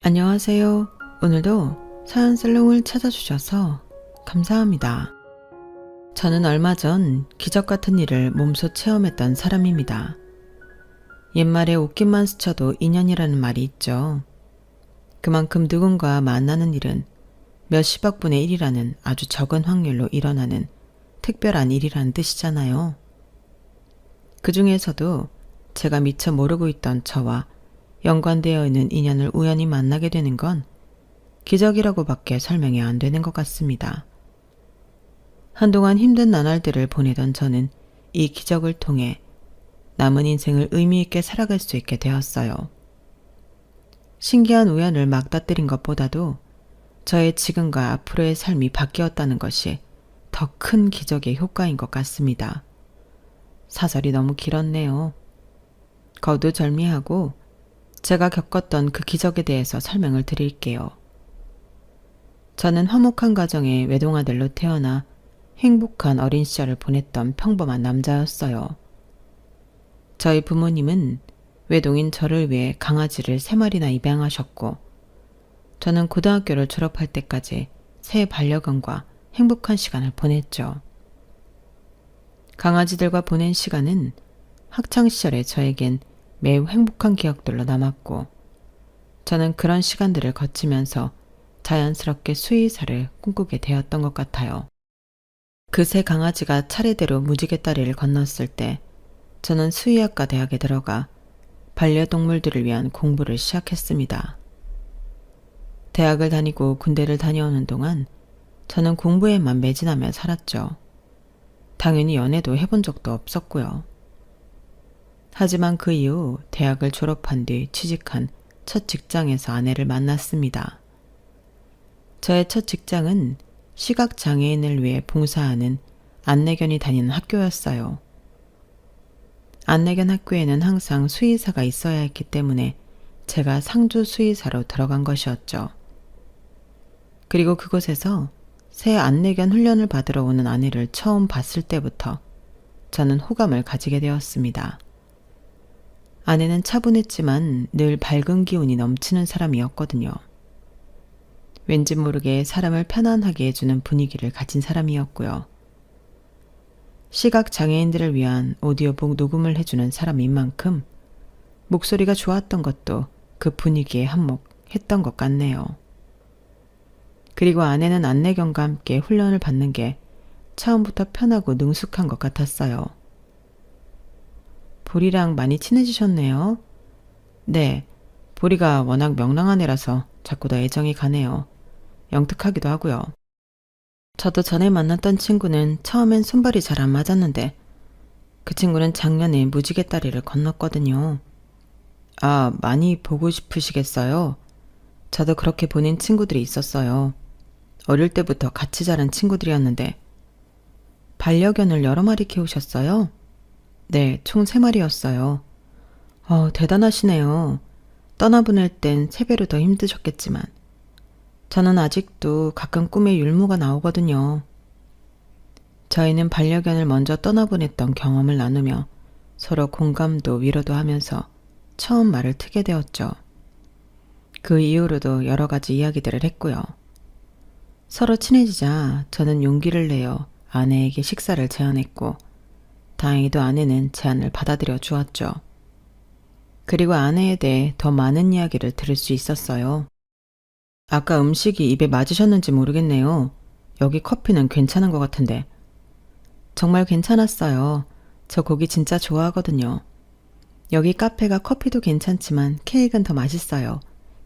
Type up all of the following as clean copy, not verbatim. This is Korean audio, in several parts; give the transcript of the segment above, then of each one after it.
안녕하세요. 오늘도 사연 살롱을 찾아주셔서 감사합니다. 저는 얼마 전 기적 같은 일을 몸소 체험했던 사람입니다. 옛말에 옷깃만 스쳐도 인연이라는 말이 있죠. 그만큼 누군가 만나는 일은 몇십억 분의 1이라는 아주 적은 확률로 일어나는 특별한 일이라는 뜻이잖아요. 그 중에서도 제가 미처 모르고 있던 저와 연관되어 있는 인연을 우연히 만나게 되는 건 기적이라고밖에 설명이 안 되는 것 같습니다. 한동안 힘든 나날들을 보내던 저는 이 기적을 통해 남은 인생을 의미 있게 살아갈 수 있게 되었어요. 신기한 우연을 맞닥뜨린 것보다도 저의 지금과 앞으로의 삶이 바뀌었다는 것이 더 큰 기적의 효과인 것 같습니다. 사설이 너무 길었네요. 거두절미하고 제가 겪었던 그 기적에 대해서 설명을 드릴게요. 저는 화목한 가정의 외동아들로 태어나 행복한 어린 시절을 보냈던 평범한 남자였어요. 저희 부모님은 외동인 저를 위해 강아지를 3마리나 입양하셨고, 저는 고등학교를 졸업할 때까지 새 반려견과 행복한 시간을 보냈죠. 강아지들과 보낸 시간은 학창시절의 저에겐 매우 행복한 기억들로 남았고, 저는 그런 시간들을 거치면서 자연스럽게 수의사를 꿈꾸게 되었던 것 같아요. 그 세 강아지가 차례대로 무지개 다리를 건넜을 때 저는 수의학과 대학에 들어가 반려동물들을 위한 공부를 시작했습니다. 대학을 다니고 군대를 다녀오는 동안 저는 공부에만 매진하며 살았죠. 당연히 연애도 해본 적도 없었고요. 하지만 그 이후 대학을 졸업한 뒤 취직한 첫 직장에서 아내를 만났습니다. 저의 첫 직장은 시각장애인을 위해 봉사하는 안내견이 다니는 학교였어요. 안내견 학교에는 항상 수의사가 있어야 했기 때문에 제가 상주 수의사로 들어간 것이었죠. 그리고 그곳에서 새 안내견 훈련을 받으러 오는 아내를 처음 봤을 때부터 저는 호감을 가지게 되었습니다. 아내는 차분했지만 늘 밝은 기운이 넘치는 사람이었거든요. 왠지 모르게 사람을 편안하게 해주는 분위기를 가진 사람이었고요. 시각장애인들을 위한 오디오북 녹음을 해주는 사람인 만큼 목소리가 좋았던 것도 그 분위기에 한몫했던 것 같네요. 그리고 아내는 안내견과 함께 훈련을 받는 게 처음부터 편하고 능숙한 것 같았어요. 보리랑 많이 친해지셨네요. 네, 보리가 워낙 명랑한 애라서 자꾸 더 애정이 가네요. 영특하기도 하고요. 저도 전에 만났던 친구는 처음엔 손발이 잘 안 맞았는데 그 친구는 작년에 무지개 다리를 건넜거든요. 아, 많이 보고 싶으시겠어요? 저도 그렇게 보낸 친구들이 있었어요. 어릴 때부터 같이 자란 친구들이었는데. 반려견을 여러 마리 키우셨어요? 네, 총 3마리였어요. 대단하시네요. 떠나보낼 땐 3배로 더 힘드셨겠지만 저는 아직도 가끔 꿈에 율무가 나오거든요. 저희는 반려견을 먼저 떠나보냈던 경험을 나누며 서로 공감도 위로도 하면서 처음 말을 트게 되었죠. 그 이후로도 여러 가지 이야기들을 했고요. 서로 친해지자 저는 용기를 내어 아내에게 식사를 제안했고, 다행히도 아내는 제안을 받아들여 주었죠. 그리고 아내에 대해 더 많은 이야기를 들을 수 있었어요. 아까 음식이 입에 맞으셨는지 모르겠네요. 여기 커피는 괜찮은 것 같은데. 정말 괜찮았어요. 저 고기 진짜 좋아하거든요. 여기 카페가 커피도 괜찮지만 케이크는 더 맛있어요.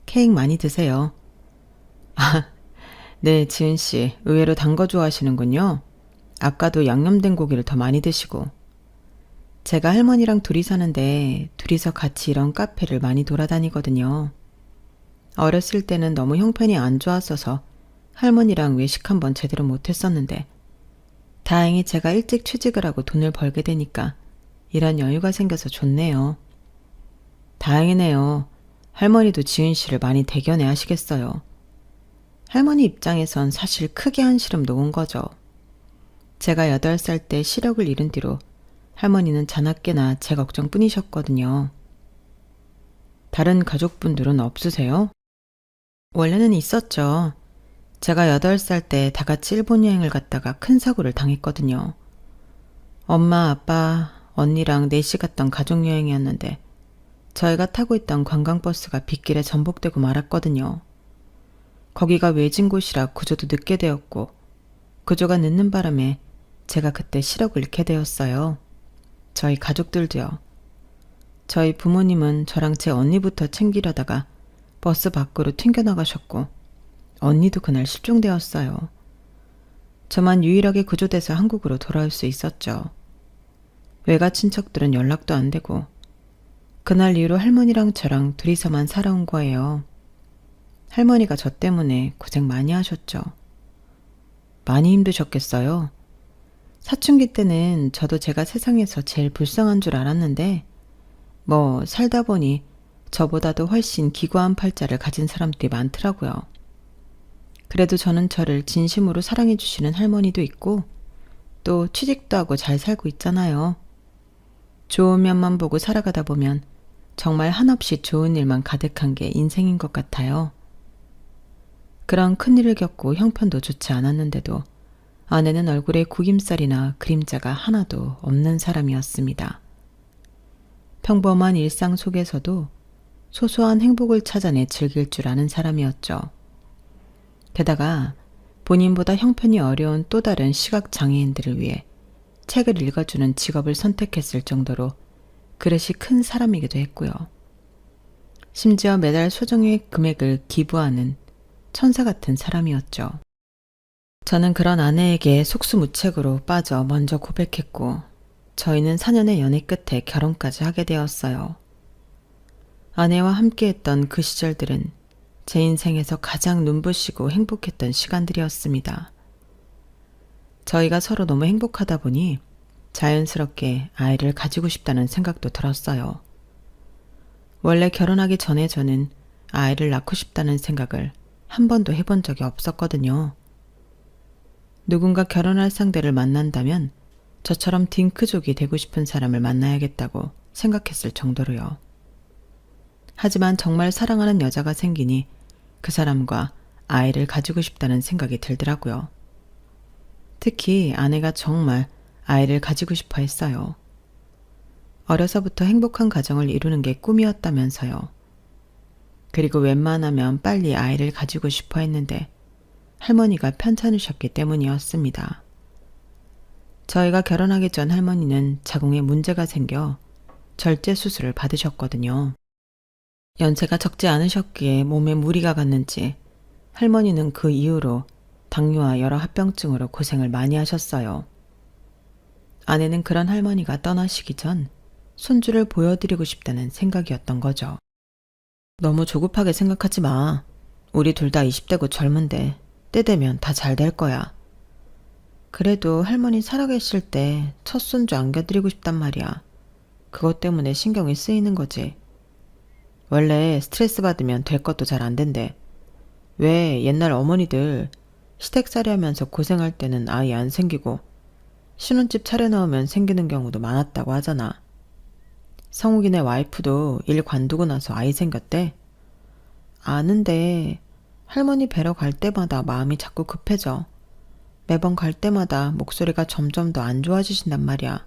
케이크 많이 드세요. 아, 네, 지은 씨, 의외로 단 거 좋아하시는군요. 아까도 양념된 고기를 더 많이 드시고. 제가 할머니랑 둘이 사는데 둘이서 같이 이런 카페를 많이 돌아다니거든요. 어렸을 때는 너무 형편이 안 좋았어서 할머니랑 외식 한번 제대로 못했었는데, 다행히 제가 일찍 취직을 하고 돈을 벌게 되니까 이런 여유가 생겨서 좋네요. 다행이네요. 할머니도 지은 씨를 많이 대견해 하시겠어요. 할머니 입장에선 사실 크게 한시름 놓은 거죠. 제가 8살 때 시력을 잃은 뒤로 할머니는 자나깨나 제 걱정뿐이셨거든요. 다른 가족분들은 없으세요? 원래는 있었죠. 제가 8살 때 다 같이 일본 여행을 갔다가 큰 사고를 당했거든요. 엄마, 아빠, 언니랑 넷이 갔던 가족여행이었는데 저희가 타고 있던 관광버스가 빗길에 전복되고 말았거든요. 거기가 외진 곳이라 구조도 늦게 되었고 구조가 늦는 바람에 제가 그때 시력을 잃게 되었어요. 저희 가족들도요. 저희 부모님은 저랑 제 언니부터 챙기려다가 버스 밖으로 튕겨나가셨고 언니도 그날 실종되었어요. 저만 유일하게 구조돼서 한국으로 돌아올 수 있었죠. 외가 친척들은 연락도 안 되고 그날 이후로 할머니랑 저랑 둘이서만 살아온 거예요. 할머니가 저 때문에 고생 많이 하셨죠. 많이 힘드셨겠어요. 사춘기 때는 저도 제가 세상에서 제일 불쌍한 줄 알았는데 살다 보니 저보다도 훨씬 기구한 팔자를 가진 사람들이 많더라고요. 그래도 저는 저를 진심으로 사랑해 주시는 할머니도 있고 또 취직도 하고 잘 살고 있잖아요. 좋은 면만 보고 살아가다 보면 정말 한없이 좋은 일만 가득한 게 인생인 것 같아요. 그런 큰일을 겪고 형편도 좋지 않았는데도 아내는 얼굴에 구김살이나 그림자가 하나도 없는 사람이었습니다. 평범한 일상 속에서도 소소한 행복을 찾아내 즐길 줄 아는 사람이었죠. 게다가 본인보다 형편이 어려운 또 다른 시각장애인들을 위해 책을 읽어주는 직업을 선택했을 정도로 그릇이 큰 사람이기도 했고요. 심지어 매달 소정의 금액을 기부하는 천사 같은 사람이었죠. 저는 그런 아내에게 속수무책으로 빠져 먼저 고백했고 저희는 4년의 연애 끝에 결혼까지 하게 되었어요. 아내와 함께했던 그 시절들은 제 인생에서 가장 눈부시고 행복했던 시간들이었습니다. 저희가 서로 너무 행복하다 보니 자연스럽게 아이를 가지고 싶다는 생각도 들었어요. 원래 결혼하기 전에 저는 아이를 낳고 싶다는 생각을 한 번도 해본 적이 없었거든요. 누군가 결혼할 상대를 만난다면 저처럼 딩크족이 되고 싶은 사람을 만나야겠다고 생각했을 정도로요. 하지만 정말 사랑하는 여자가 생기니 그 사람과 아이를 가지고 싶다는 생각이 들더라고요. 특히 아내가 정말 아이를 가지고 싶어 했어요. 어려서부터 행복한 가정을 이루는 게 꿈이었다면서요. 그리고 웬만하면 빨리 아이를 가지고 싶어 했는데 할머니가 편찮으셨기 때문이었습니다. 저희가 결혼하기 전 할머니는 자궁에 문제가 생겨 절제 수술을 받으셨거든요. 연세가 적지 않으셨기에 몸에 무리가 갔는지 할머니는 그 이후로 당뇨와 여러 합병증으로 고생을 많이 하셨어요. 아내는 그런 할머니가 떠나시기 전 손주를 보여드리고 싶다는 생각이었던 거죠. 너무 조급하게 생각하지 마. 우리 둘 다 20대고 젊은데 때 되면 다 잘 될 거야. 그래도 할머니 살아계실 때 첫 손주 안겨드리고 싶단 말이야. 그것 때문에 신경이 쓰이는 거지. 원래 스트레스 받으면 될 것도 잘 안 된대. 왜 옛날 어머니들 시댁살이 하면서 고생할 때는 아이 안 생기고 신혼집 차려놓으면 생기는 경우도 많았다고 하잖아. 성욱이네 와이프도 일 관두고 나서 아이 생겼대. 아는데 할머니 뵈러 갈 때마다 마음이 자꾸 급해져. 매번 갈 때마다 목소리가 점점 더 안 좋아지신단 말이야.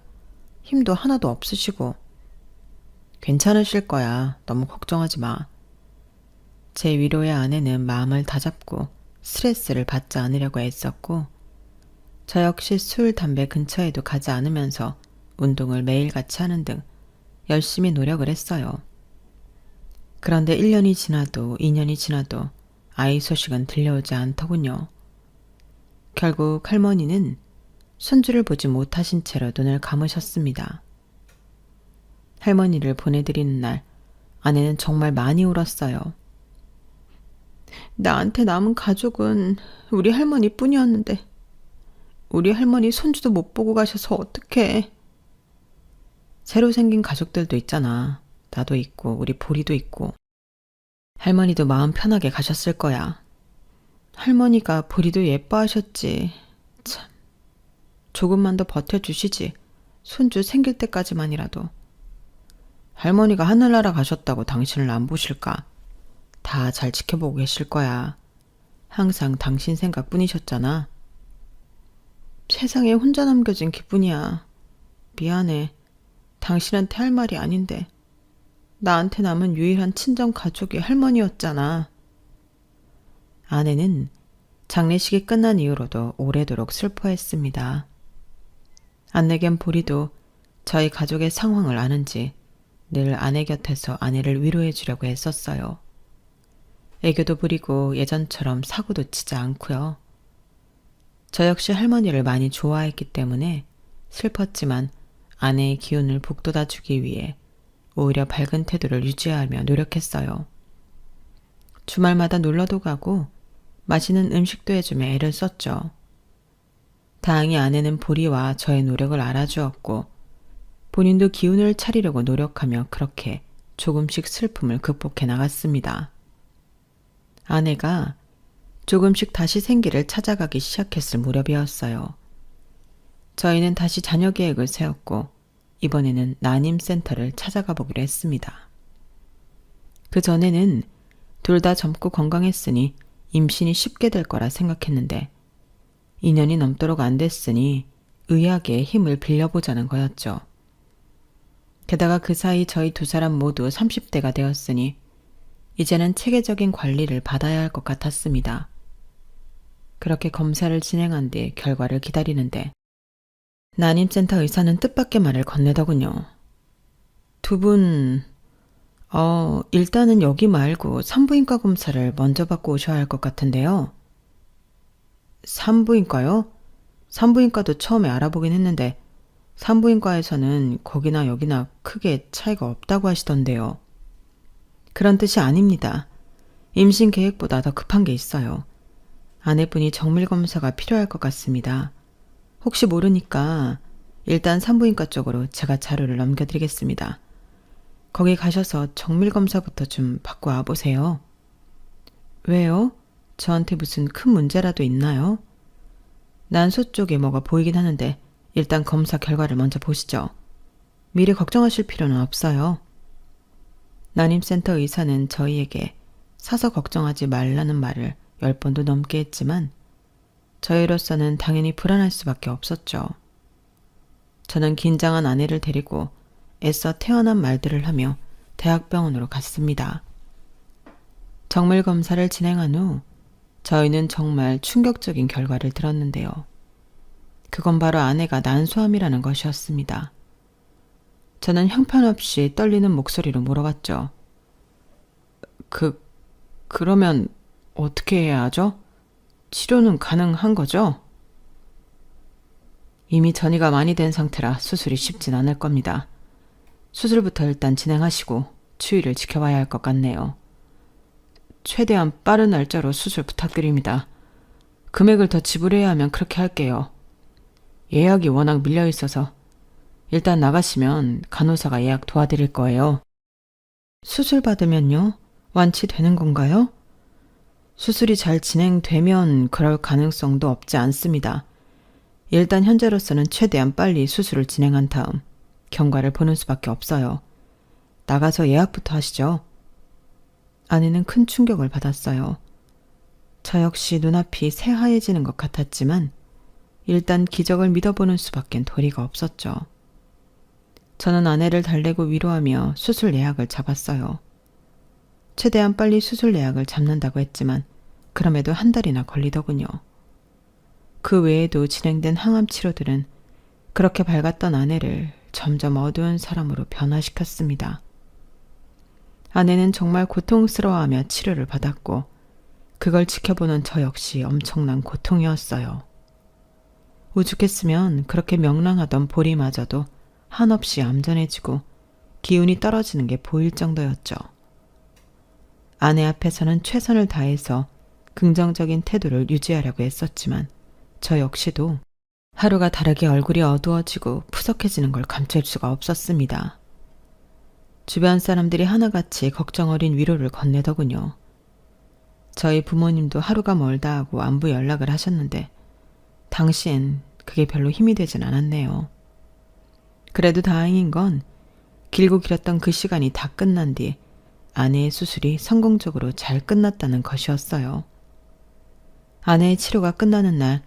힘도 하나도 없으시고. 괜찮으실 거야. 너무 걱정하지 마. 제 위로의 아내는 마음을 다잡고 스트레스를 받지 않으려고 애썼고 저 역시 술, 담배 근처에도 가지 않으면서 운동을 매일같이 하는 등 열심히 노력을 했어요. 그런데 1년이 지나도 2년이 지나도 아이 소식은 들려오지 않더군요. 결국 할머니는 손주를 보지 못하신 채로 눈을 감으셨습니다. 할머니를 보내드리는 날 아내는 정말 많이 울었어요. 나한테 남은 가족은 우리 할머니뿐이었는데 우리 할머니 손주도 못 보고 가셔서 어떡해. 새로 생긴 가족들도 있잖아. 나도 있고 우리 보리도 있고. 할머니도 마음 편하게 가셨을 거야. 할머니가 보리도 예뻐하셨지. 참. 조금만 더 버텨주시지. 손주 생길 때까지만이라도. 할머니가 하늘나라 가셨다고 당신을 안 보실까? 다 잘 지켜보고 계실 거야. 항상 당신 생각뿐이셨잖아. 세상에 혼자 남겨진 기분이야. 미안해. 당신한테 할 말이 아닌데. 나한테 남은 유일한 친정 가족이 할머니였잖아. 아내는 장례식이 끝난 이후로도 오래도록 슬퍼했습니다. 안내견 보리도 저희 가족의 상황을 아는지 늘 아내 곁에서 아내를 위로해 주려고 했었어요. 애교도 부리고 예전처럼 사고도 치지 않고요. 저 역시 할머니를 많이 좋아했기 때문에 슬펐지만 아내의 기운을 북돋아주기 위해 오히려 밝은 태도를 유지하며 노력했어요. 주말마다 놀러도 가고 맛있는 음식도 해주며 애를 썼죠. 다행히 아내는 보리와 저의 노력을 알아주었고 본인도 기운을 차리려고 노력하며 그렇게 조금씩 슬픔을 극복해 나갔습니다. 아내가 조금씩 다시 생기를 찾아가기 시작했을 무렵이었어요. 저희는 다시 자녀 계획을 세웠고 이번에는 난임센터를 찾아가 보기로 했습니다. 그 전에는 둘 다 젊고 건강했으니 임신이 쉽게 될 거라 생각했는데 2년이 넘도록 안 됐으니 의학의 힘을 빌려보자는 거였죠. 게다가 그 사이 저희 두 사람 모두 30대가 되었으니 이제는 체계적인 관리를 받아야 할 것 같았습니다. 그렇게 검사를 진행한 뒤 결과를 기다리는데 난임센터 의사는 뜻밖의 말을 건네더군요. 두 분, 일단은 여기 말고 산부인과 검사를 먼저 받고 오셔야 할 것 같은데요. 산부인과요? 산부인과도 처음에 알아보긴 했는데 산부인과에서는 거기나 여기나 크게 차이가 없다고 하시던데요. 그런 뜻이 아닙니다. 임신 계획보다 더 급한 게 있어요. 아내분이 정밀검사가 필요할 것 같습니다. 혹시 모르니까 일단 산부인과 쪽으로 제가 자료를 넘겨드리겠습니다. 거기 가셔서 정밀검사부터 좀 받고 와보세요. 왜요? 저한테 무슨 큰 문제라도 있나요? 난소 쪽에 뭐가 보이긴 하는데 일단 검사 결과를 먼저 보시죠. 미리 걱정하실 필요는 없어요. 난임센터 의사는 저희에게 사서 걱정하지 말라는 말을 10번도 넘게 했지만 저희로서는 당연히 불안할 수밖에 없었죠. 저는 긴장한 아내를 데리고 애써 태어난 말들을 하며 대학병원으로 갔습니다. 정밀검사를 진행한 후 저희는 정말 충격적인 결과를 들었는데요. 그건 바로 아내가 난소암이라는 것이었습니다. 저는 형편없이 떨리는 목소리로 물어봤죠. 그러면 어떻게 해야 하죠? 치료는 가능한 거죠? 이미 전이가 많이 된 상태라 수술이 쉽진 않을 겁니다. 수술부터 일단 진행하시고 추이를 지켜봐야 할 것 같네요. 최대한 빠른 날짜로 수술 부탁드립니다. 금액을 더 지불해야 하면 그렇게 할게요. 예약이 워낙 밀려 있어서 일단 나가시면 간호사가 예약 도와드릴 거예요. 수술 받으면요? 완치되는 건가요? 수술이 잘 진행되면 그럴 가능성도 없지 않습니다. 일단 현재로서는 최대한 빨리 수술을 진행한 다음 경과를 보는 수밖에 없어요. 나가서 예약부터 하시죠. 아내는 큰 충격을 받았어요. 저 역시 눈앞이 새하얘지는 것 같았지만 일단 기적을 믿어보는 수밖엔 도리가 없었죠. 저는 아내를 달래고 위로하며 수술 예약을 잡았어요. 최대한 빨리 수술 예약을 잡는다고 했지만 그럼에도 한 달이나 걸리더군요. 그 외에도 진행된 항암 치료들은 그렇게 밝았던 아내를 점점 어두운 사람으로 변화시켰습니다. 아내는 정말 고통스러워하며 치료를 받았고 그걸 지켜보는 저 역시 엄청난 고통이었어요. 오죽했으면 그렇게 명랑하던 보리마저도 한없이 얌전해지고 기운이 떨어지는 게 보일 정도였죠. 아내 앞에서는 최선을 다해서 긍정적인 태도를 유지하려고 했었지만 저 역시도 하루가 다르게 얼굴이 어두워지고 푸석해지는 걸 감출 수가 없었습니다. 주변 사람들이 하나같이 걱정 어린 위로를 건네더군요. 저희 부모님도 하루가 멀다 하고 안부 연락을 하셨는데 당시엔 그게 별로 힘이 되진 않았네요. 그래도 다행인 건 길고 길었던 그 시간이 다 끝난 뒤 아내의 수술이 성공적으로 잘 끝났다는 것이었어요. 아내의 치료가 끝나는 날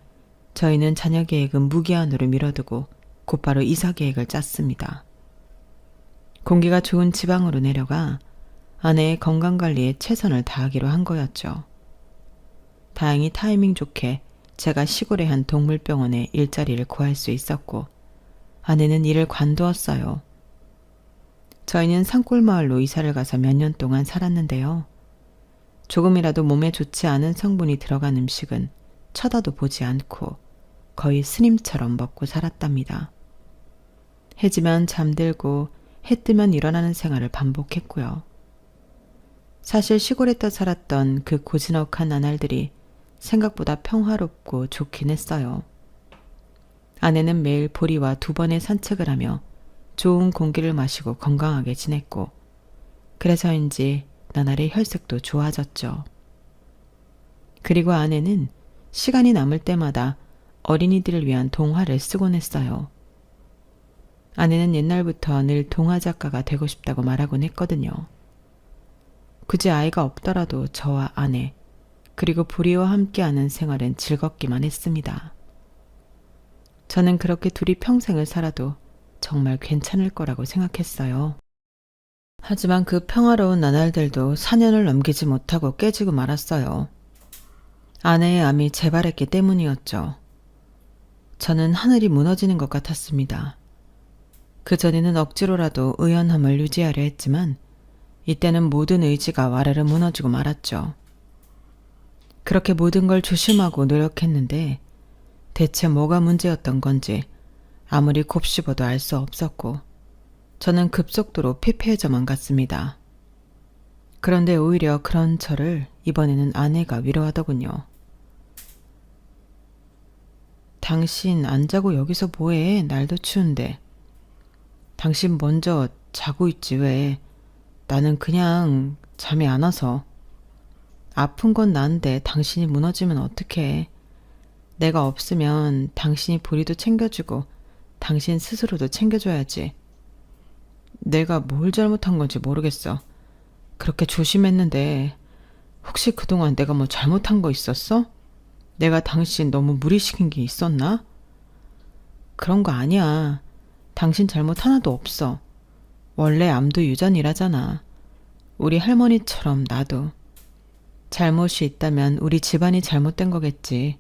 저희는 자녀 계획은 무기한으로 미뤄두고 곧바로 이사 계획을 짰습니다. 공기가 좋은 지방으로 내려가 아내의 건강관리에 최선을 다하기로 한 거였죠. 다행히 타이밍 좋게 제가 시골의 한 동물병원에 일자리를 구할 수 있었고 아내는 일을 관두었어요. 저희는 산골마을로 이사를 가서 몇 년 동안 살았는데요. 조금이라도 몸에 좋지 않은 성분이 들어간 음식은 쳐다도 보지 않고 거의 스님처럼 먹고 살았답니다. 해지면 잠들고 해 뜨면 일어나는 생활을 반복했고요. 사실 시골에서 살았던 그 고즈넉한 나날들이 생각보다 평화롭고 좋긴 했어요. 아내는 매일 보리와 2번의 산책을 하며 좋은 공기를 마시고 건강하게 지냈고 그래서인지 나날의 혈색도 좋아졌죠. 그리고 아내는 시간이 남을 때마다 어린이들을 위한 동화를 쓰곤 했어요. 아내는 옛날부터 늘 동화 작가가 되고 싶다고 말하곤 했거든요. 굳이 아이가 없더라도 저와 아내 그리고 보리와 함께하는 생활은 즐겁기만 했습니다. 저는 그렇게 둘이 평생을 살아도 정말 괜찮을 거라고 생각했어요. 하지만 그 평화로운 나날들도 4년을 넘기지 못하고 깨지고 말았어요. 아내의 암이 재발했기 때문이었죠. 저는 하늘이 무너지는 것 같았습니다. 그전에는 억지로라도 의연함을 유지하려 했지만 이때는 모든 의지가 와르르 무너지고 말았죠. 그렇게 모든 걸 조심하고 노력했는데 대체 뭐가 문제였던 건지 아무리 곱씹어도 알 수 없었고 저는 급속도로 피폐해져만 갔습니다. 그런데 오히려 그런 저를 이번에는 아내가 위로하더군요. 당신 안 자고 여기서 뭐해? 날도 추운데. 당신 먼저 자고 있지 왜? 나는 그냥 잠이 안 와서. 아픈 건 난데 당신이 무너지면 어떡해. 내가 없으면 당신이 보리도 챙겨주고 당신 스스로도 챙겨줘야지. 내가 뭘 잘못한 건지 모르겠어. 그렇게 조심했는데 혹시 그동안 내가 뭐 잘못한 거 있었어? 내가 당신 너무 무리시킨 게 있었나? 그런 거 아니야. 당신 잘못 하나도 없어. 원래 암도 유전이라잖아. 우리 할머니처럼 나도. 잘못이 있다면 우리 집안이 잘못된 거겠지.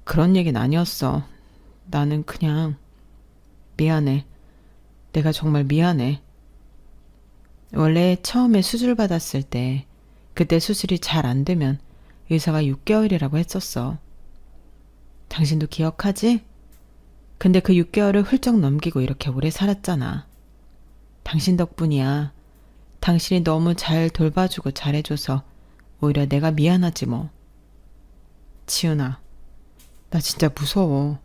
그런 얘기는 아니었어. 나는 그냥 미안해. 내가 정말 미안해. 원래 처음에 수술 받았을 때 그때 수술이 잘 안 되면 의사가 6개월이라고 했었어. 당신도 기억하지? 근데 그 6개월을 훌쩍 넘기고 이렇게 오래 살았잖아. 당신 덕분이야. 당신이 너무 잘 돌봐주고 잘해줘서 오히려 내가 미안하지 뭐. 지은아, 나 진짜 무서워.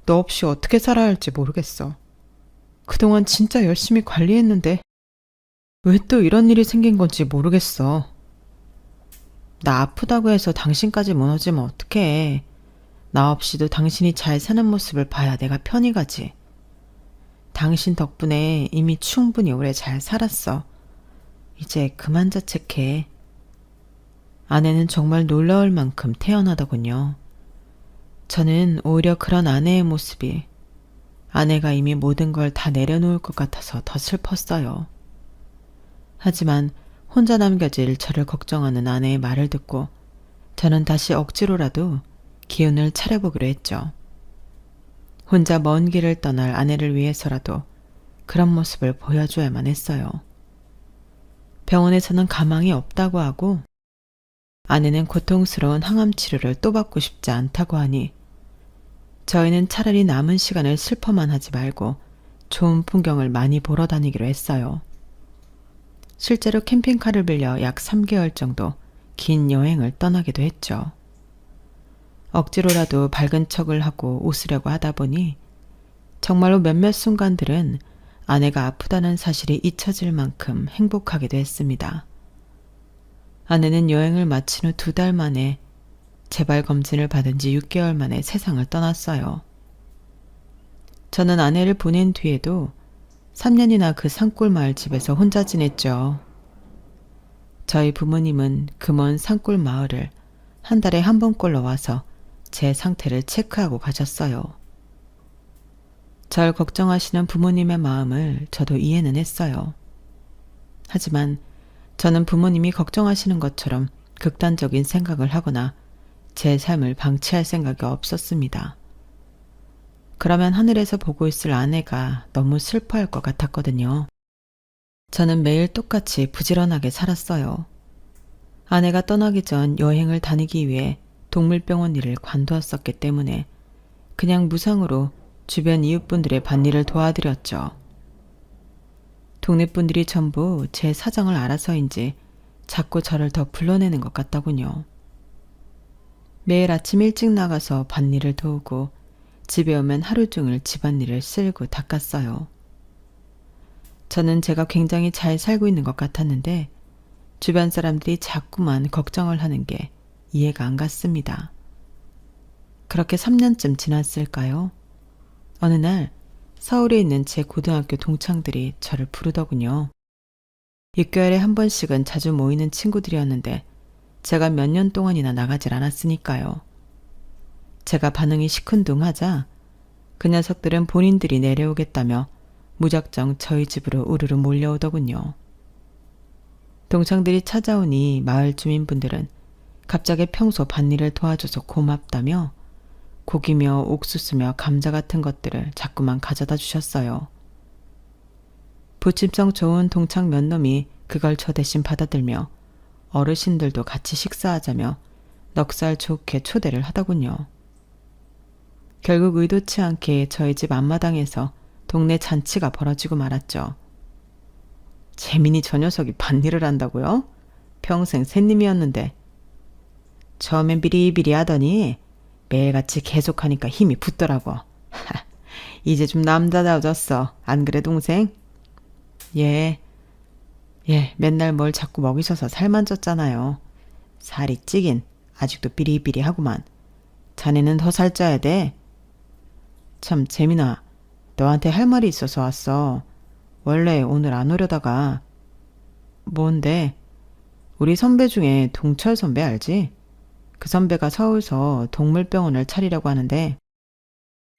너 없이 어떻게 살아야 할지 모르겠어. 그동안 진짜 열심히 관리했는데 왜 또 이런 일이 생긴 건지 모르겠어. 나 아프다고 해서 당신까지 무너지면 어떡해. 나 없이도 당신이 잘 사는 모습을 봐야 내가 편히 가지. 당신 덕분에 이미 충분히 오래 잘 살았어. 이제 그만 자책해. 아내는 정말 놀라울 만큼 태연하더군요. 저는 오히려 그런 아내의 모습이 아내가 이미 모든 걸 다 내려놓을 것 같아서 더 슬펐어요. 하지만 혼자 남겨질 저를 걱정하는 아내의 말을 듣고 저는 다시 억지로라도 기운을 차려보기로 했죠. 혼자 먼 길을 떠날 아내를 위해서라도 그런 모습을 보여줘야만 했어요. 병원에서는 가망이 없다고 하고 아내는 고통스러운 항암 치료를 또 받고 싶지 않다고 하니 저희는 차라리 남은 시간을 슬퍼만 하지 말고 좋은 풍경을 많이 보러 다니기로 했어요. 실제로 캠핑카를 빌려 약 3개월 정도 긴 여행을 떠나기도 했죠. 억지로라도 밝은 척을 하고 웃으려고 하다 보니 정말로 몇몇 순간들은 아내가 아프다는 사실이 잊혀질 만큼 행복하기도 했습니다. 아내는 여행을 마친 후 2달 만에 재발 검진을 받은 지 6개월 만에 세상을 떠났어요. 저는 아내를 보낸 뒤에도 3년이나 그 산골 마을 집에서 혼자 지냈죠. 저희 부모님은 그 먼 산골 마을을 한 달에 한 번꼴로 와서 제 상태를 체크하고 가셨어요. 절 걱정하시는 부모님의 마음을 저도 이해는 했어요. 하지만 저는 부모님이 걱정하시는 것처럼 극단적인 생각을 하거나 제 삶을 방치할 생각이 없었습니다. 그러면 하늘에서 보고 있을 아내가 너무 슬퍼할 것 같았거든요. 저는 매일 똑같이 부지런하게 살았어요. 아내가 떠나기 전 여행을 다니기 위해 동물병원 일을 관두었었기 때문에 그냥 무상으로 주변 이웃분들의 밭일을 도와드렸죠. 동네 분들이 전부 제 사정을 알아서인지 자꾸 저를 더 불러내는 것 같더군요. 매일 아침 일찍 나가서 밭일을 도우고 집에 오면 하루 종일 집안일을 쓸고 닦았어요. 저는 제가 굉장히 잘 살고 있는 것 같았는데 주변 사람들이 자꾸만 걱정을 하는 게 이해가 안 갔습니다. 그렇게 3년쯤 지났을까요? 어느 날 서울에 있는 제 고등학교 동창들이 저를 부르더군요. 6개월에 한 번씩은 자주 모이는 친구들이었는데 제가 몇 년 동안이나 나가질 않았으니까요. 제가 반응이 시큰둥하자 그 녀석들은 본인들이 내려오겠다며 무작정 저희 집으로 우르르 몰려오더군요. 동창들이 찾아오니 마을 주민분들은 갑자기 평소 밭일을 도와줘서 고맙다며 고기며 옥수수며 감자 같은 것들을 자꾸만 가져다 주셨어요. 부침성 좋은 동창 몇 놈이 그걸 저 대신 받아들며 어르신들도 같이 식사하자며 넉살 좋게 초대를 하더군요. 결국 의도치 않게 저희 집 앞마당에서 동네 잔치가 벌어지고 말았죠. 재민이 저 녀석이 밭일을 한다고요? 평생 샌님이었는데. 처음엔 비리비리 하더니 매일같이 계속하니까 힘이 붙더라고. 이제 좀 남자다워졌어. 안 그래 동생? 예, 맨날 뭘 자꾸 먹이셔서 살만 쪘잖아요. 살이 찌긴 아직도 비리비리하구만. 자네는 더 살쪄야 돼. 참 재민아, 너한테 할 말이 있어서 왔어. 원래 오늘 안 오려다가. 뭔데? 우리 선배 중에 동철 선배 알지? 그 선배가 서울서 동물병원을 차리려고 하는데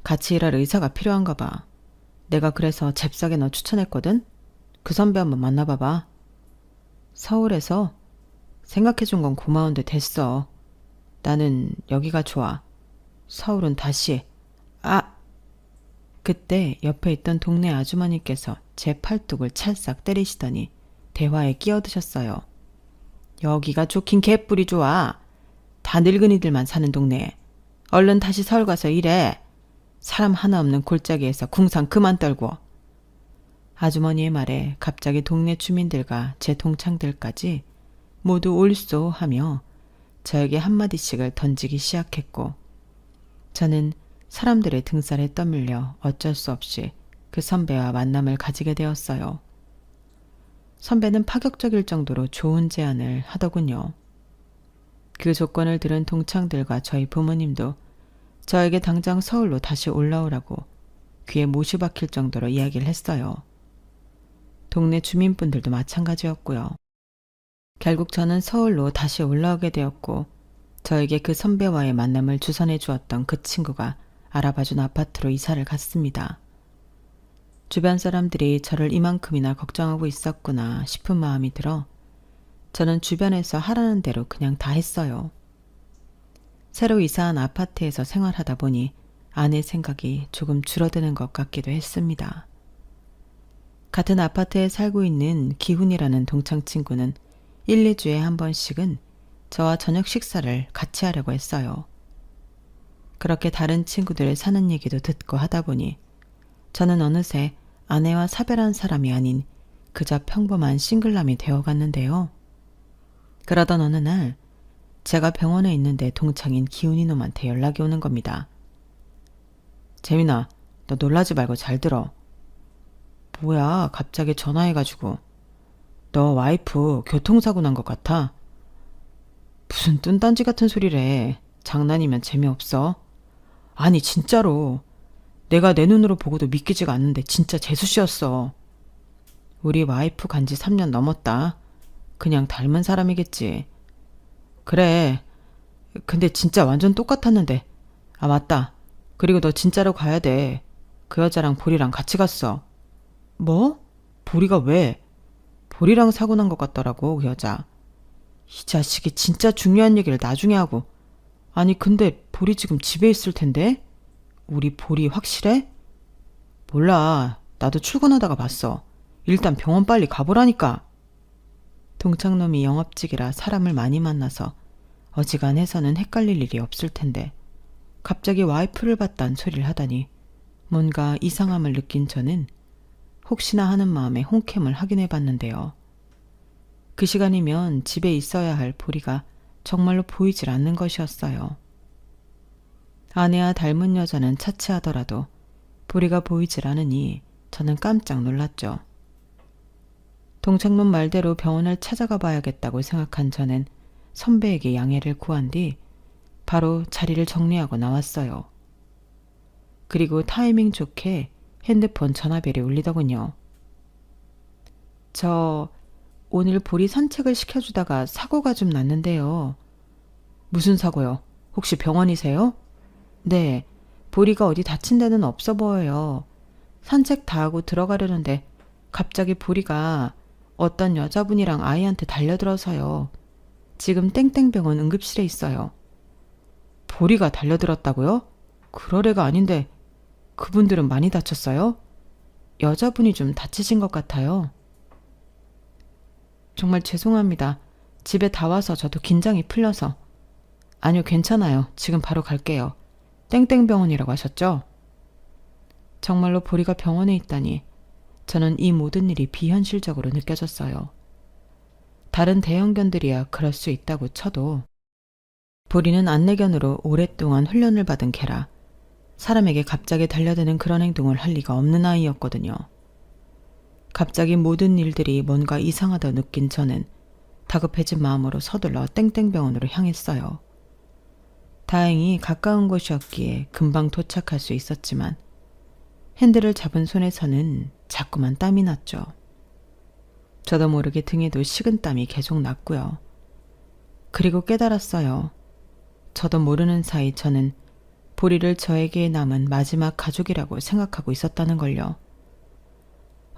같이 일할 의사가 필요한가 봐. 내가 그래서 잽싸게 너 추천했거든? 그 선배 한번 만나봐봐. 서울에서? 생각해준 건 고마운데 됐어. 나는 여기가 좋아. 서울은 다시. 그때 옆에 있던 동네 아주머니께서 제 팔뚝을 찰싹 때리시더니 대화에 끼어드셨어요. 여기가 좋긴 개뿔이 좋아. 다 늙은이들만 사는 동네. 얼른 다시 서울 가서 일해. 사람 하나 없는 골짜기에서 궁상 그만 떨고. 아주머니의 말에 갑자기 동네 주민들과 제 동창들까지 모두 올쏘 하며 저에게 한마디씩을 던지기 시작했고 저는 사람들의 등살에 떠밀려 어쩔 수 없이 그 선배와 만남을 가지게 되었어요. 선배는 파격적일 정도로 좋은 제안을 하더군요. 그 조건을 들은 동창들과 저희 부모님도 저에게 당장 서울로 다시 올라오라고 귀에 못이 박힐 정도로 이야기를 했어요. 동네 주민분들도 마찬가지였고요. 결국 저는 서울로 다시 올라오게 되었고 저에게 그 선배와의 만남을 주선해 주었던 그 친구가 알아봐준 아파트로 이사를 갔습니다. 주변 사람들이 저를 이만큼이나 걱정하고 있었구나 싶은 마음이 들어 저는 주변에서 하라는 대로 그냥 다 했어요. 새로 이사한 아파트에서 생활하다 보니 아내 생각이 조금 줄어드는 것 같기도 했습니다. 같은 아파트에 살고 있는 기훈이라는 동창 친구는 1, 2주에 한 번씩은 저와 저녁 식사를 같이 하려고 했어요. 그렇게 다른 친구들의 사는 얘기도 듣고 하다 보니 저는 어느새 아내와 사별한 사람이 아닌 그저 평범한 싱글남이 되어갔는데요. 그러던 어느 날 제가 병원에 있는데 동창인 기훈이 놈한테 연락이 오는 겁니다. 재민아, 너 놀라지 말고 잘 들어. 뭐야, 갑자기 전화해가지고. 너 와이프 교통사고 난 것 같아. 무슨 뚠딴지 같은 소리래. 장난이면 재미없어. 아니 진짜로. 내가 내 눈으로 보고도 믿기지가 않는데 진짜 재수씨였어. 우리 와이프 간지 3년 넘었다. 그냥 닮은 사람이겠지. 그래. 근데 진짜 완전 똑같았는데. 아, 맞다. 그리고 너 진짜로 가야 돼. 그 여자랑 보리랑 같이 갔어. 뭐? 보리가 왜? 보리랑 사고 난 것 같더라고, 그 여자. 이 자식이 진짜 중요한 얘기를 나중에 하고. 아니, 근데 보리 지금 집에 있을 텐데? 우리 보리 확실해? 몰라. 나도 출근하다가 봤어. 일단 병원 빨리 가보라니까. 동창놈이 영업직이라 사람을 많이 만나서 어지간해서는 헷갈릴 일이 없을 텐데 갑자기 와이프를 봤단 소리를 하다니 뭔가 이상함을 느낀 저는 혹시나 하는 마음에 홈캠을 확인해 봤는데요. 그 시간이면 집에 있어야 할 보리가 정말로 보이질 않는 것이었어요. 아내와 닮은 여자는 차치하더라도 보리가 보이질 않으니 저는 깜짝 놀랐죠. 동창놈 말대로 병원을 찾아가 봐야겠다고 생각한 저는 선배에게 양해를 구한 뒤 바로 자리를 정리하고 나왔어요. 그리고 타이밍 좋게 핸드폰 전화벨이 울리더군요. 저 오늘 보리 산책을 시켜주다가 사고가 좀 났는데요. 무슨 사고요? 혹시 병원이세요? 네, 보리가 어디 다친 데는 없어 보여요. 산책 다 하고 들어가려는데 갑자기 보리가 어떤 여자분이랑 아이한테 달려들어서요. 지금 땡땡병원 응급실에 있어요. 보리가 달려들었다고요? 그럴 애가 아닌데 그분들은 많이 다쳤어요? 여자분이 좀 다치신 것 같아요. 정말 죄송합니다. 집에 다 와서 저도 긴장이 풀려서. 아니요, 괜찮아요. 지금 바로 갈게요. 땡땡병원이라고 하셨죠? 정말로 보리가 병원에 있다니 저는 이 모든 일이 비현실적으로 느껴졌어요. 다른 대형견들이야 그럴 수 있다고 쳐도 보리는 안내견으로 오랫동안 훈련을 받은 개라 사람에게 갑자기 달려드는 그런 행동을 할 리가 없는 아이였거든요. 갑자기 모든 일들이 뭔가 이상하다 느낀 저는 다급해진 마음으로 서둘러 땡땡병원으로 향했어요. 다행히 가까운 곳이었기에 금방 도착할 수 있었지만 핸들을 잡은 손에서는 자꾸만 땀이 났죠. 저도 모르게 등에도 식은땀이 계속 났고요. 그리고 깨달았어요. 저도 모르는 사이 저는 보리를 저에게 남은 마지막 가족이라고 생각하고 있었다는 걸요.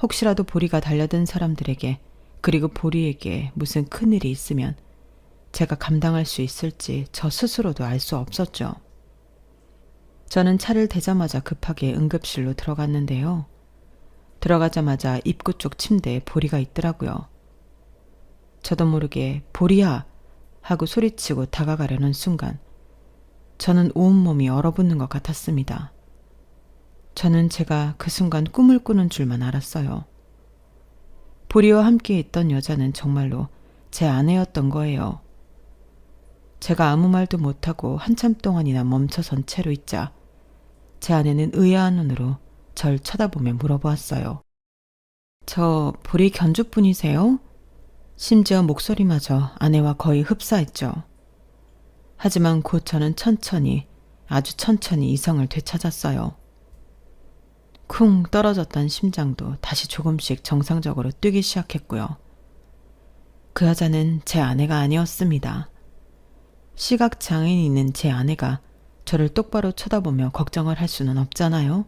혹시라도 보리가 달려든 사람들에게 그리고 보리에게 무슨 큰일이 있으면 제가 감당할 수 있을지 저 스스로도 알 수 없었죠. 저는 차를 대자마자 급하게 응급실로 들어갔는데요. 들어가자마자 입구 쪽 침대에 보리가 있더라고요. 저도 모르게 보리야 하고 소리치고 다가가려는 순간 저는 온몸이 얼어붙는 것 같았습니다. 저는 제가 그 순간 꿈을 꾸는 줄만 알았어요. 보리와 함께 있던 여자는 정말로 제 아내였던 거예요. 제가 아무 말도 못하고 한참 동안이나 멈춰선 채로 있자 제 아내는 의아한 눈으로 절 쳐다보며 물어보았어요. 저 보리 견주분이세요? 심지어 목소리마저 아내와 거의 흡사했죠. 하지만 곧 저는 천천히 아주 천천히 이성을 되찾았어요. 쿵 떨어졌던 심장도 다시 조금씩 정상적으로 뛰기 시작했고요. 그 여자는 제 아내가 아니었습니다. 시각장애인이 있는 제 아내가 저를 똑바로 쳐다보며 걱정을 할 수는 없잖아요.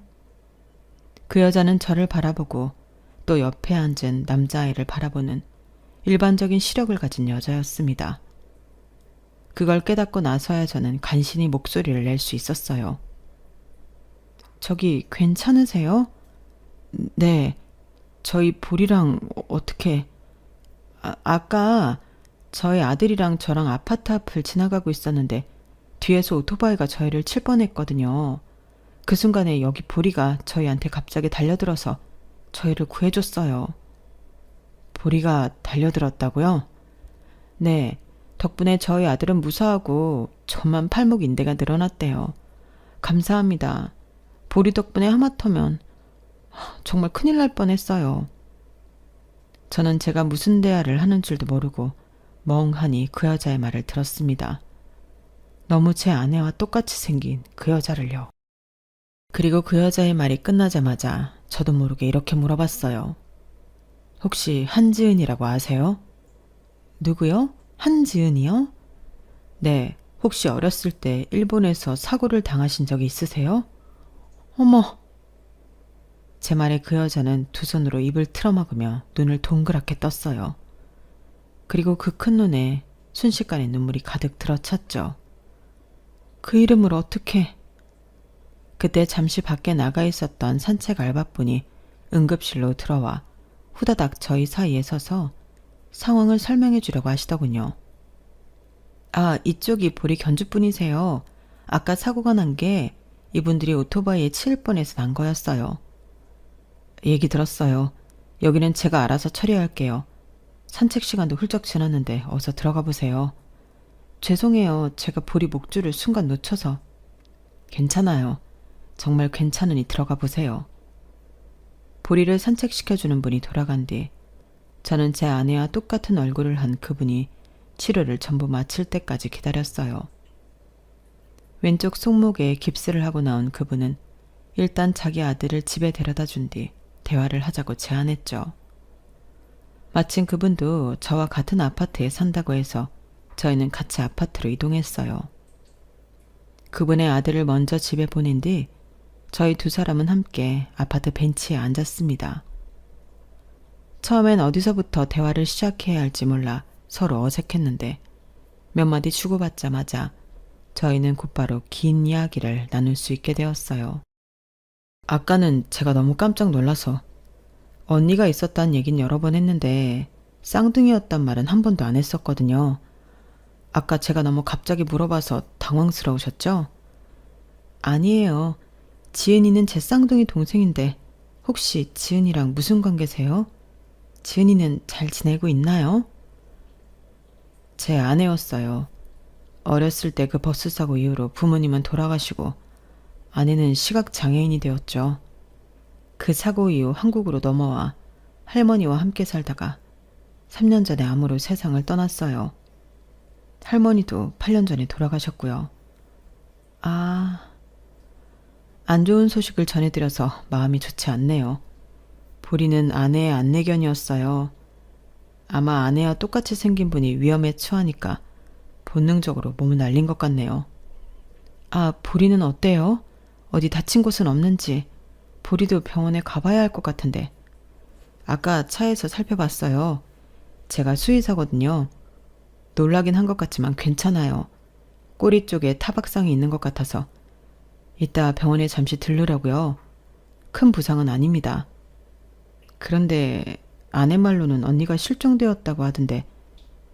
그 여자는 저를 바라보고 또 옆에 앉은 남자아이를 바라보는 일반적인 시력을 가진 여자였습니다. 그걸 깨닫고 나서야 저는 간신히 목소리를 낼 수 있었어요. 저기 괜찮으세요? 네, 저희 보리랑 어떻게... 아까 저희 아들이랑 저랑 아파트 앞을 지나가고 있었는데 뒤에서 오토바이가 저희를 칠 뻔했거든요. 그 순간에 여기 보리가 저희한테 갑자기 달려들어서 저희를 구해줬어요. 보리가 달려들었다고요? 네, 덕분에 저희 아들은 무사하고 저만 팔목 인대가 늘어났대요. 감사합니다. 보리 덕분에 하마터면 정말 큰일 날 뻔했어요. 저는 제가 무슨 대화를 하는 줄도 모르고 멍하니 그 여자의 말을 들었습니다. 너무 제 아내와 똑같이 생긴 그 여자를요. 그리고 그 여자의 말이 끝나자마자 저도 모르게 이렇게 물어봤어요. 혹시 한지은이라고 아세요? 누구요? 한지은이요? 네, 혹시 어렸을 때 일본에서 사고를 당하신 적이 있으세요? 어머! 제 말에 그 여자는 두 손으로 입을 틀어막으며 눈을 동그랗게 떴어요. 그리고 그 큰 눈에 순식간에 눈물이 가득 들어찼죠. 그 이름을 어떻게... 그때 잠시 밖에 나가 있었던 산책 알바분이 응급실로 들어와 후다닥 저희 사이에 서서 상황을 설명해 주려고 하시더군요. 아, 이쪽이 보리 견주분이세요. 아까 사고가 난 게 이분들이 오토바이에 치일 뻔해서 난 거였어요. 얘기 들었어요. 여기는 제가 알아서 처리할게요. 산책 시간도 훌쩍 지났는데 어서 들어가 보세요. 죄송해요. 제가 보리 목줄을 순간 놓쳐서. 괜찮아요. 정말 괜찮으니 들어가 보세요. 보리를 산책시켜주는 분이 돌아간 뒤 저는 제 아내와 똑같은 얼굴을 한 그분이 치료를 전부 마칠 때까지 기다렸어요. 왼쪽 손목에 깁스를 하고 나온 그분은 일단 자기 아들을 집에 데려다 준 뒤 대화를 하자고 제안했죠. 마침 그분도 저와 같은 아파트에 산다고 해서 저희는 같이 아파트로 이동했어요. 그분의 아들을 먼저 집에 보낸 뒤 저희 두 사람은 함께 아파트 벤치에 앉았습니다. 처음엔 어디서부터 대화를 시작해야 할지 몰라 서로 어색했는데 몇 마디 주고받자마자 저희는 곧바로 긴 이야기를 나눌 수 있게 되었어요. 아까는 제가 너무 깜짝 놀라서 언니가 있었다는 얘긴 여러 번 했는데 쌍둥이였단 말은 한 번도 안 했었거든요. 아까 제가 너무 갑자기 물어봐서 당황스러우셨죠? 아니에요. 지은이는 제 쌍둥이 동생인데 혹시 지은이랑 무슨 관계세요? 지은이는 잘 지내고 있나요? 제 아내였어요. 어렸을 때 그 버스 사고 이후로 부모님은 돌아가시고 아내는 시각장애인이 되었죠. 그 사고 이후 한국으로 넘어와 할머니와 함께 살다가 3년 전에 암으로 세상을 떠났어요. 할머니도 8년 전에 돌아가셨고요. 안 좋은 소식을 전해드려서 마음이 좋지 않네요. 보리는 아내의 안내견이었어요. 아마 아내와 똑같이 생긴 분이 위험에 처하니까 본능적으로 몸을 날린 것 같네요. 아, 보리는 어때요? 어디 다친 곳은 없는지. 보리도 병원에 가봐야 할 것 같은데. 아까 차에서 살펴봤어요. 제가 수의사거든요. 놀라긴 한 것 같지만 괜찮아요. 꼬리 쪽에 타박상이 있는 것 같아서 이따 병원에 잠시 들르려고요. 큰 부상은 아닙니다. 그런데 아내 말로는 언니가 실종되었다고 하던데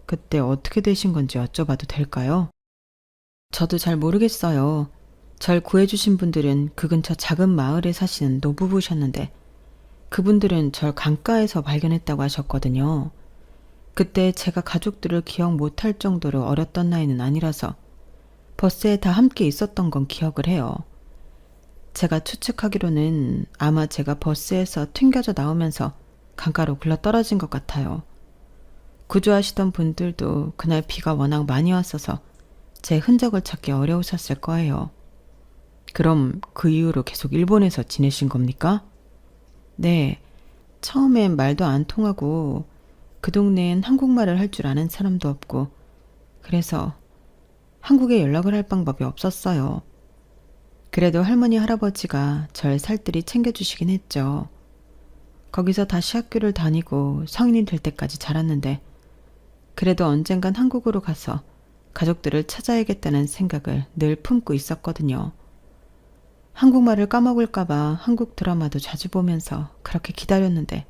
그때 어떻게 되신 건지 여쭤봐도 될까요? 저도 잘 모르겠어요. 절 구해주신 분들은 그 근처 작은 마을에 사시는 노부부셨는데 그분들은 절 강가에서 발견했다고 하셨거든요. 그때 제가 가족들을 기억 못할 정도로 어렸던 나이는 아니라서 버스에 다 함께 있었던 건 기억을 해요. 제가 추측하기로는 아마 제가 버스에서 튕겨져 나오면서 강가로 굴러 떨어진 것 같아요. 구조하시던 분들도 그날 비가 워낙 많이 왔어서 제 흔적을 찾기 어려우셨을 거예요. 그럼 그 이후로 계속 일본에서 지내신 겁니까? 네. 처음엔 말도 안 통하고 그 동네엔 한국말을 할 줄 아는 사람도 없고 그래서 한국에 연락을 할 방법이 없었어요. 그래도 할머니 할아버지가 절 살뜰히 챙겨주시긴 했죠. 거기서 다시 학교를 다니고 성인이 될 때까지 자랐는데 그래도 언젠간 한국으로 가서 가족들을 찾아야겠다는 생각을 늘 품고 있었거든요. 한국말을 까먹을까봐 한국 드라마도 자주 보면서 그렇게 기다렸는데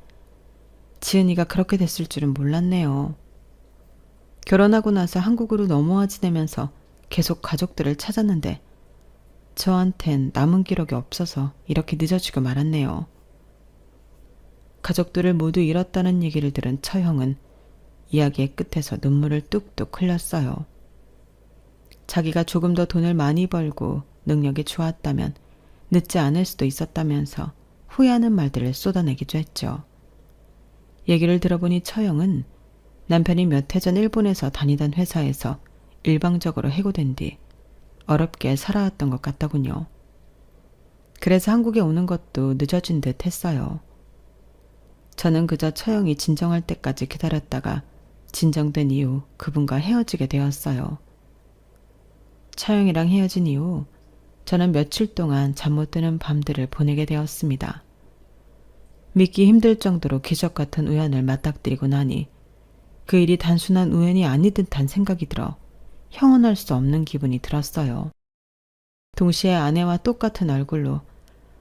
지은이가 그렇게 됐을 줄은 몰랐네요. 결혼하고 나서 한국으로 넘어와 지내면서 계속 가족들을 찾았는데 저한텐 남은 기록이 없어서 이렇게 늦어지고 말았네요. 가족들을 모두 잃었다는 얘기를 들은 처형은 이야기의 끝에서 눈물을 뚝뚝 흘렸어요. 자기가 조금 더 돈을 많이 벌고 능력이 좋았다면 늦지 않을 수도 있었다면서 후회하는 말들을 쏟아내기도 했죠. 얘기를 들어보니 처형은 남편이 몇 해 전 일본에서 다니던 회사에서 일방적으로 해고된 뒤 어렵게 살아왔던 것 같더군요. 그래서 한국에 오는 것도 늦어진 듯 했어요. 저는 그저 처형이 진정할 때까지 기다렸다가 진정된 이후 그분과 헤어지게 되었어요. 차영이랑 헤어진 이후 저는 며칠 동안 잠 못 드는 밤들을 보내게 되었습니다. 믿기 힘들 정도로 기적 같은 우연을 맞닥뜨리고 나니 그 일이 단순한 우연이 아닌 듯한 생각이 들어 형언할 수 없는 기분이 들었어요. 동시에 아내와 똑같은 얼굴로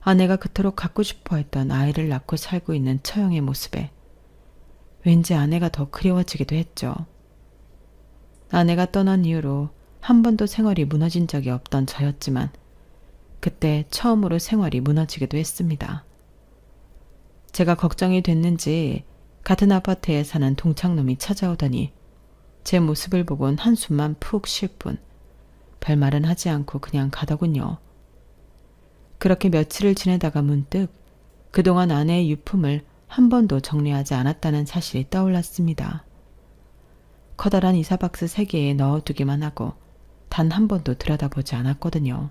아내가 그토록 갖고 싶어 했던 아이를 낳고 살고 있는 처형의 모습에 왠지 아내가 더 그리워지기도 했죠. 아내가 떠난 이후로 한 번도 생활이 무너진 적이 없던 저였지만 그때 처음으로 생활이 무너지기도 했습니다. 제가 걱정이 됐는지 같은 아파트에 사는 동창놈이 찾아오더니 제 모습을 보곤 한숨만 푹 쉴 뿐 별말은 하지 않고 그냥 가더군요. 그렇게 며칠을 지내다가 문득 그동안 아내의 유품을 한 번도 정리하지 않았다는 사실이 떠올랐습니다. 커다란 이사박스 3개에 넣어두기만 하고 단 한 번도 들여다보지 않았거든요.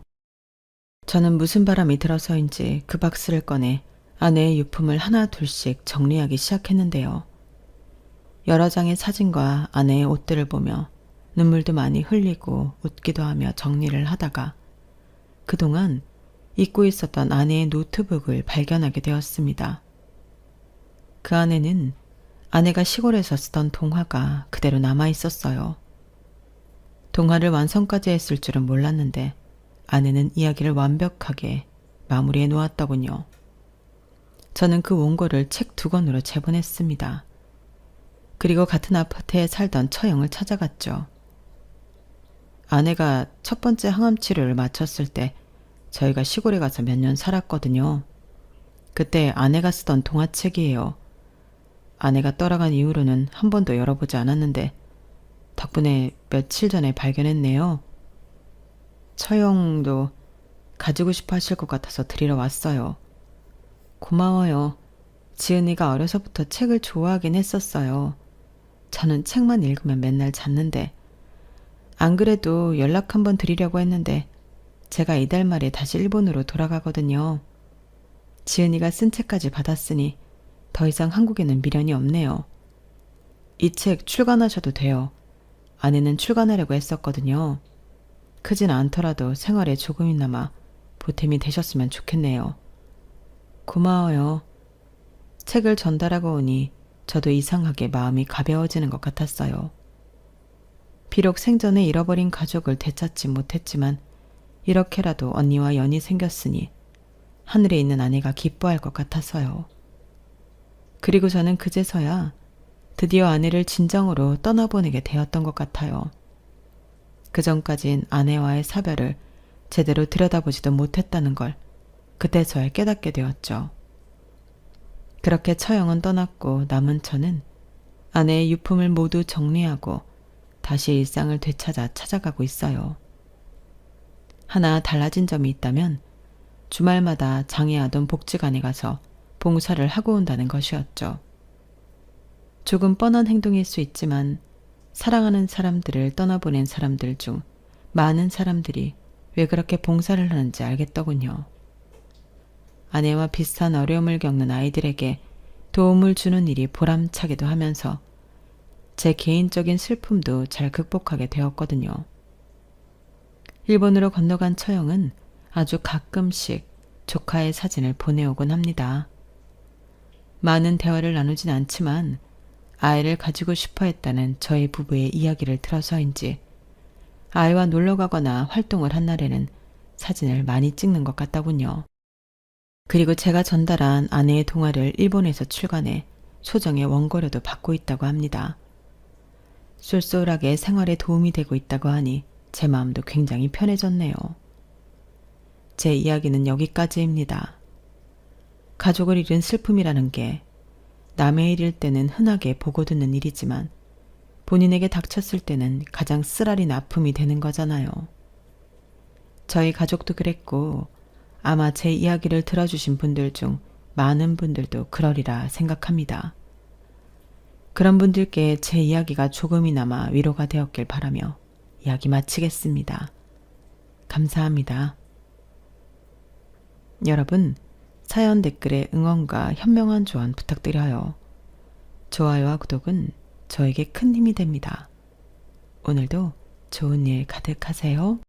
저는 무슨 바람이 들어서인지 그 박스를 꺼내 아내의 유품을 하나 둘씩 정리하기 시작했는데요. 여러 장의 사진과 아내의 옷들을 보며 눈물도 많이 흘리고 웃기도 하며 정리를 하다가 그동안 잊고 있었던 아내의 노트북을 발견하게 되었습니다. 그 안에는 아내가 시골에서 쓰던 동화가 그대로 남아 있었어요. 동화를 완성까지 했을 줄은 몰랐는데 아내는 이야기를 완벽하게 마무리해 놓았더군요. 저는 그 원고를 책 2권으로 재본했습니다. 그리고 같은 아파트에 살던 처형을 찾아갔죠. 아내가 첫 번째 항암 치료를 마쳤을 때 저희가 시골에 가서 몇 년 살았거든요. 그때 아내가 쓰던 동화책이에요. 아내가 떠나간 이후로는 한 번도 열어보지 않았는데 덕분에 며칠 전에 발견했네요. 처형도 가지고 싶어 하실 것 같아서 드리러 왔어요. 고마워요. 지은이가 어려서부터 책을 좋아하긴 했었어요. 저는 책만 읽으면 맨날 잤는데 안 그래도 연락 한번 드리려고 했는데 제가 이달 말에 다시 일본으로 돌아가거든요. 지은이가 쓴 책까지 받았으니 더 이상 한국에는 미련이 없네요. 이 책 출간하셔도 돼요. 아내는 출간하려고 했었거든요. 크진 않더라도 생활에 조금이나마 보탬이 되셨으면 좋겠네요. 고마워요. 책을 전달하고 오니 저도 이상하게 마음이 가벼워지는 것 같았어요. 비록 생전에 잃어버린 가족을 되찾지 못했지만 이렇게라도 언니와 연이 생겼으니 하늘에 있는 아내가 기뻐할 것 같아서요. 그리고 저는 그제서야 드디어 아내를 진정으로 떠나보내게 되었던 것 같아요. 그전까진 아내와의 사별을 제대로 들여다보지도 못했다는 걸 그때서야 깨닫게 되었죠. 그렇게 처형은 떠났고 남은 저는 아내의 유품을 모두 정리하고 다시 일상을 되찾아 찾아가고 있어요. 하나 달라진 점이 있다면 주말마다 장애아동 복지관에 가서 봉사를 하고 온다는 것이었죠. 조금 뻔한 행동일 수 있지만 사랑하는 사람들을 떠나보낸 사람들 중 많은 사람들이 왜 그렇게 봉사를 하는지 알겠더군요. 아내와 비슷한 어려움을 겪는 아이들에게 도움을 주는 일이 보람차기도 하면서 제 개인적인 슬픔도 잘 극복하게 되었거든요. 일본으로 건너간 처형은 아주 가끔씩 조카의 사진을 보내오곤 합니다. 많은 대화를 나누진 않지만 아이를 가지고 싶어 했다는 저희 부부의 이야기를 들어서인지 아이와 놀러 가거나 활동을 한 날에는 사진을 많이 찍는 것 같더군요. 그리고 제가 전달한 아내의 동화를 일본에서 출간해 소정의 원고료도 받고 있다고 합니다. 쏠쏠하게 생활에 도움이 되고 있다고 하니 제 마음도 굉장히 편해졌네요. 제 이야기는 여기까지입니다. 가족을 잃은 슬픔이라는 게 남의 일일 때는 흔하게 보고 듣는 일이지만 본인에게 닥쳤을 때는 가장 쓰라린 아픔이 되는 거잖아요. 저희 가족도 그랬고 아마 제 이야기를 들어주신 분들 중 많은 분들도 그러리라 생각합니다. 그런 분들께 제 이야기가 조금이나마 위로가 되었길 바라며 이야기 마치겠습니다. 감사합니다. 여러분, 사연 댓글에 응원과 현명한 조언 부탁드려요. 좋아요와 구독은 저에게 큰 힘이 됩니다. 오늘도 좋은 일 가득하세요.